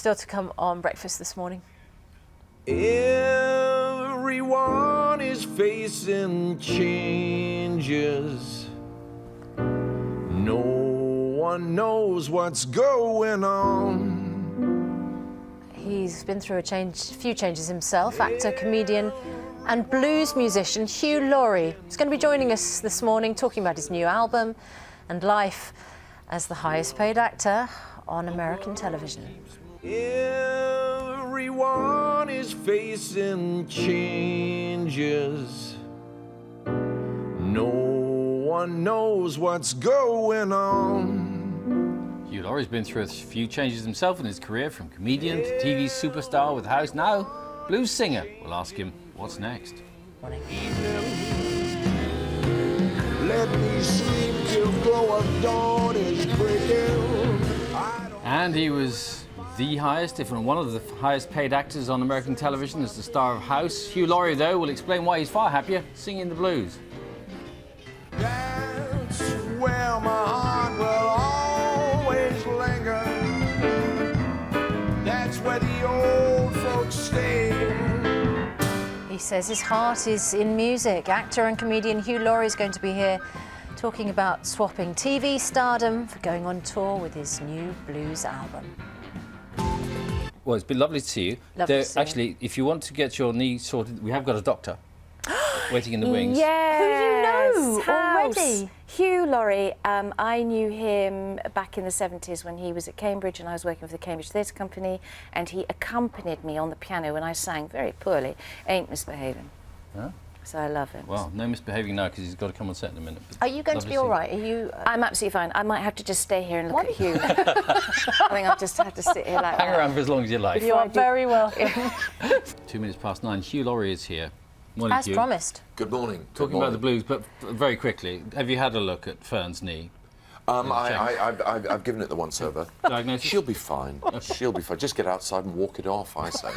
Still to come on Breakfast this morning. Everyone is facing changes. No one knows what's going on. He's been through a few changes himself. Actor, comedian and blues musician Hugh Laurie is going to be joining us this morning talking about his new album and life as the highest paid actor on American television. Everyone is facing changes. No one knows what's going on. Hugh Laurie's been through a few changes himself in his career, from comedian to TV superstar with House, now blues singer. We'll ask him what's next. Morning. Let me sleep till glow of dawn is breaking. And he was the highest, if not one of the highest paid actors on American television as the star of House. Hugh Laurie, though, will explain why he's far happier singing the blues. That's where my heart will always linger. That's where the old folks stay. He says his heart is in music. Actor and comedian Hugh Laurie is going to be here talking about swapping TV stardom for going on tour with his new blues album. Well, it's been lovely to see you. Lovely to see you. Actually, if you want to get your knee sorted, we have got a doctor waiting in the wings. Yes. Who do you know already? Hugh Laurie. I knew him back in the 70s when he was at Cambridge and I was working for the Cambridge Theatre Company, and he accompanied me on the piano when I sang very poorly, Ain't Misbehaving. Huh? So I love him. Well, no misbehaving now because he's got to come on set in a minute. Are you going to be all right? Are you? I'm absolutely fine. I might have to just stay here and look at Hugh. I think I'll just have to sit here like Hang that. around for as long as you like. You are very welcome. 2 minutes past 9. Hugh Laurie is here. Morning, As Hugh. promised. Good morning. Talking about the blues, but very quickly, have you had a look at Fern's knee? I've given it the once over. Diagnosis? She'll be fine. She'll be fine. Just get outside and walk it off, I say.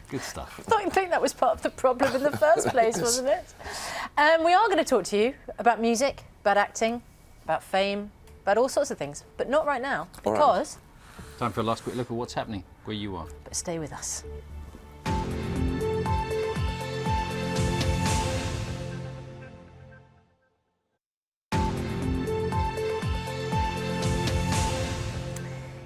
Good stuff. I don't think that was part of the problem in the first place, wasn't it? We are going to talk to you about music, about acting, about fame, about all sorts of things, but not right now, because... Time for a last quick look at what's happening where you are. But stay with us.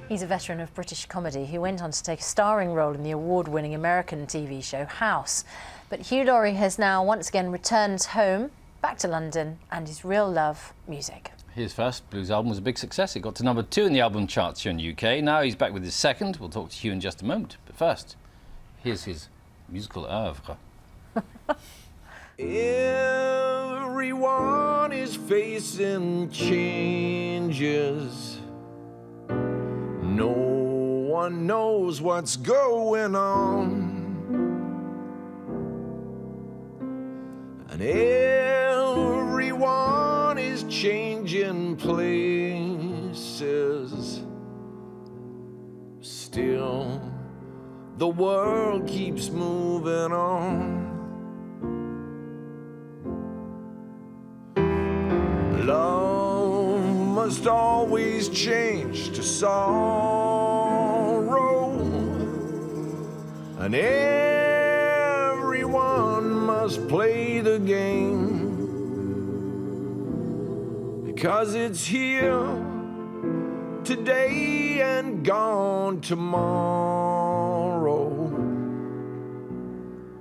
He's a veteran of British comedy who went on to take a starring role in the award-winning American TV show House. But Hugh Laurie has now once again returned home, back to London, and his real love, music. His first blues album was a big success. It got to #2 in the album charts here in the UK. Now he's back with his second. We'll talk to Hugh in just a moment. But first, here's his musical oeuvre. Everyone is facing changes. No one knows what's going on. And everyone is changing places. Still, the world keeps moving on. Love must always change to sorrow, and everyone must play the game, because it's here today and gone tomorrow.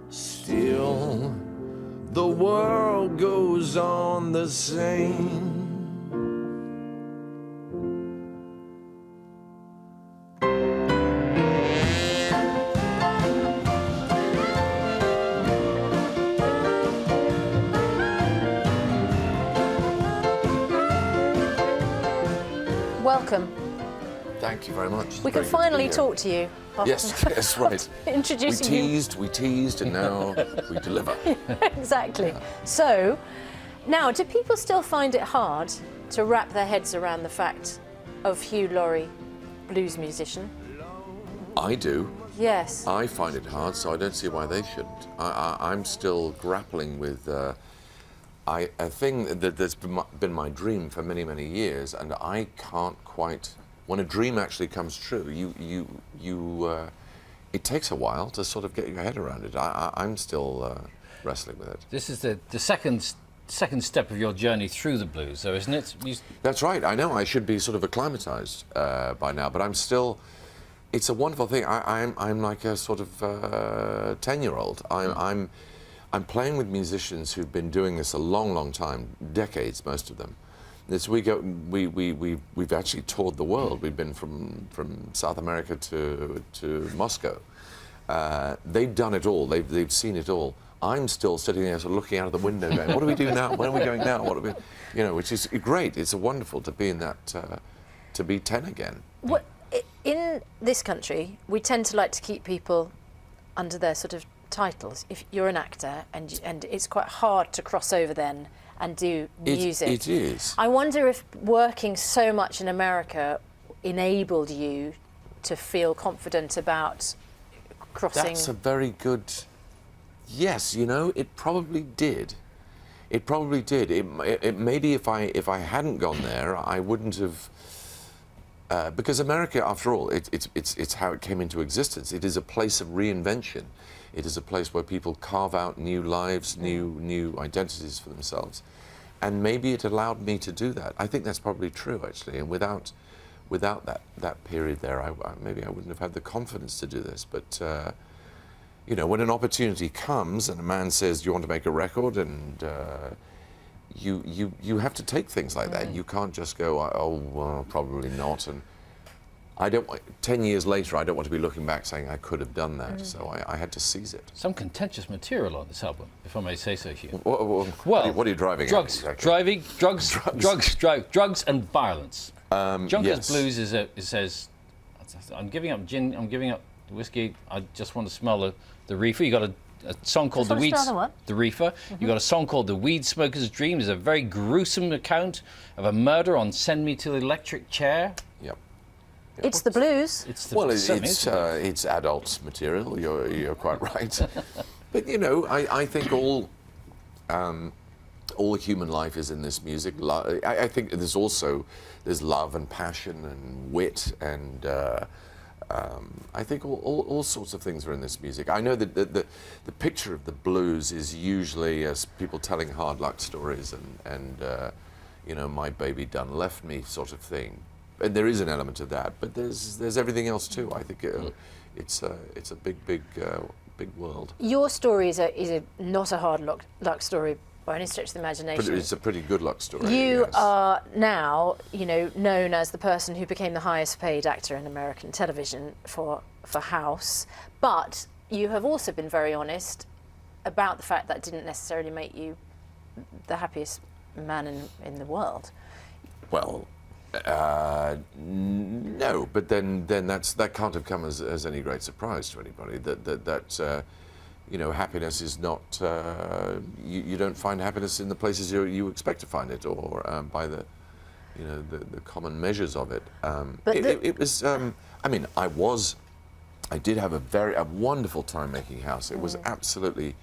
Still, the world goes on the same. Welcome. Thank you very much. We can finally talk to you. Yes, yes, right. Introducing you. We teased, and now we deliver. Exactly. So, now, do people still find it hard to wrap their heads around the fact of Hugh Laurie, blues musician? I do. Yes. I find it hard, so I don't see why they shouldn't. I'm still grappling with a thing that's been my dream for many, many years, and I can't quite when a dream actually comes true, it takes a while to sort of get your head around it. I'm still wrestling with it. This is the second step of your journey through the blues, though, isn't it? That's right. I know I should be sort of acclimatized by now, but I'm still. It's a wonderful thing. I'm like a sort of 10-year-old. I'm playing with musicians who've been doing this a long, long time, decades, most of them. We've actually toured the world. We've been from South America to Moscow. They've done it all. They've seen it all. I'm still sitting there, sort of looking out of the window, going, "What do we do now? Where are we going now? What do we?" You know, which is great. It's wonderful to be in that, to be 10 again. What, in this country, we tend to like to keep people under their sort of titles. If you're an actor, and it's quite hard to cross over then and do music. It is. I wonder if working so much in America enabled you to feel confident about crossing. That's a very good. Yes, you know, it probably did. It probably did. It maybe if I hadn't gone there, I wouldn't have. Because America, after all, it's how it came into existence. It is a place of reinvention. It is a place where people carve out new lives, new identities for themselves, and maybe it allowed me to do that. I think that's probably true, actually. And without that period there, maybe I wouldn't have had the confidence to do this. But you know, when an opportunity comes and a man says, "Do you want to make a record?" and you have to take things like that. You can't just go, "Oh, well, probably not." And I don't. 10 years later, I don't want to be looking back saying I could have done that. So I had to seize it. Some contentious material on this album, if I may say so, Hugh. What are you driving drugs, at? Exactly? driving, drugs and violence. Junkers yes. Blues says, "I'm giving up gin. I'm giving up whiskey. I just want to smell the reefer." You got a song called Just The want to Weed. smell the what? The Reefer. You got a song called The Weed Smoker's Dream. It's a very gruesome account of a murder on Send Me to the Electric Chair. Yep. It's the blues. Well, certainly is. it's adult material. You're quite right. But you know, I think all human life is in this music. I think there's love and passion and wit and I think all sorts of things are in this music. I know that the picture of the blues is usually as people telling hard luck stories and you know, my baby done left me sort of thing. And there is an element of that, but there's everything else too. I think it's a big world. Your story is not a hard luck story by any stretch of the imagination. But it's a pretty good luck story. You yes. are now, you know, known as the person who became the highest paid actor in American television for House, but you have also been very honest about the fact that didn't necessarily make you the happiest man in the world. Well, no, but then that can't have come as any great surprise to anybody. That you know, happiness is not. You don't find happiness in the places you expect to find it, or by the, you know, the common measures of it. It was. I mean, I did have a wonderful time making House. It was absolutely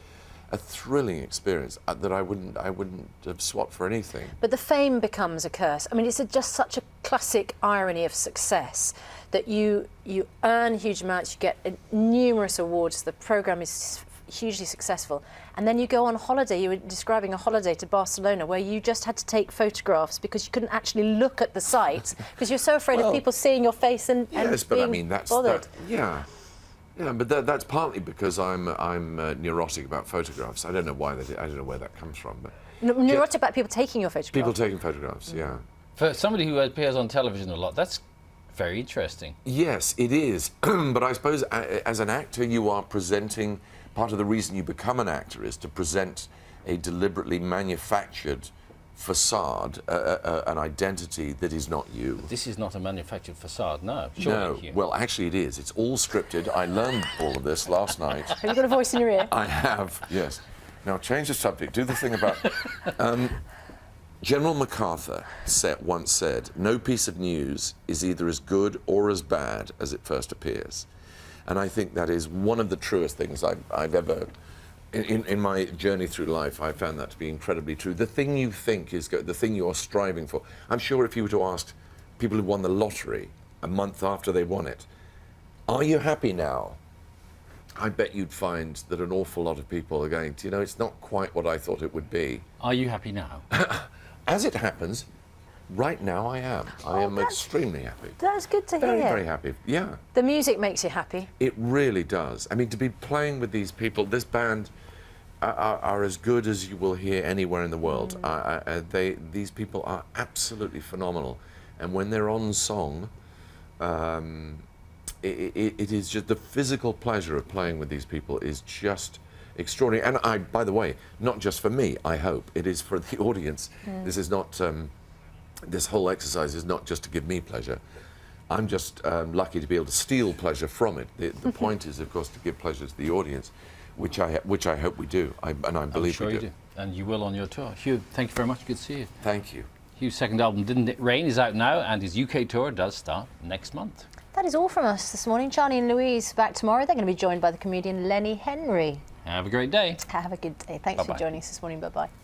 a thrilling experience that I wouldn't have swapped for anything. But the fame becomes a curse. I mean, it's just such a classic irony of success that you earn huge amounts, you get numerous awards, the programme is hugely successful, and then you go on holiday. You were describing a holiday to Barcelona where you just had to take photographs because you couldn't actually look at the site because you're so afraid of people seeing your face and yes, but being I mean bothered. Yeah, but that's partly because I'm neurotic about photographs. I don't know why I don't know where that comes from. But Neurotic about people taking your photographs. people taking photographs, yeah. For somebody who appears on television a lot, that's very interesting. Yes, it is. But I suppose as an actor, you are presenting. Part of the reason you become an actor is to present a deliberately manufactured facade, an identity that is not you. This is not a manufactured facade, no. No, Surely, Hugh. well, actually it is. It's all scripted. I learned all of this last night. Have you got a voice in your ear? I have, yes. Now change the subject. Do the thing about... General MacArthur once said, "No piece of news is either as good or as bad as it first appears." And I think that is one of the truest things I've ever... In my journey through life, I found that to be incredibly true. The thing you think is good, the thing you're striving for. I'm sure if you were to ask people who won the lottery a month after they won it, "Are you happy now?" I bet you'd find that an awful lot of people are going, "You know, it's not quite what I thought it would be." Are you happy now? As it happens, right now I am. I am extremely happy. That's good to Very, hear. very happy. Yeah. The music makes you happy. It really does. I mean, to be playing with these people, this band are as good as you will hear anywhere in the world. These people are absolutely phenomenal. And when they're on song, it is just the physical pleasure of playing with these people is just extraordinary. And by the way, not just for me, I hope, it is for the audience. This is not, this whole exercise is not just to give me pleasure. I'm just lucky to be able to steal pleasure from it. The point is, of course, to give pleasure to the audience, which I hope we do, and I believe I'm sure we you do. And you will on your tour. Hugh, thank you very much. Good to see you. Thank you. Hugh's second album, Didn't It Rain, is out now, and his UK tour does start next month. That is all from us this morning. Charlie and Louise back tomorrow. They're going to be joined by the comedian Lenny Henry. Have a great day. Have a good day. Thanks Bye-bye. for joining us this morning. Bye-bye.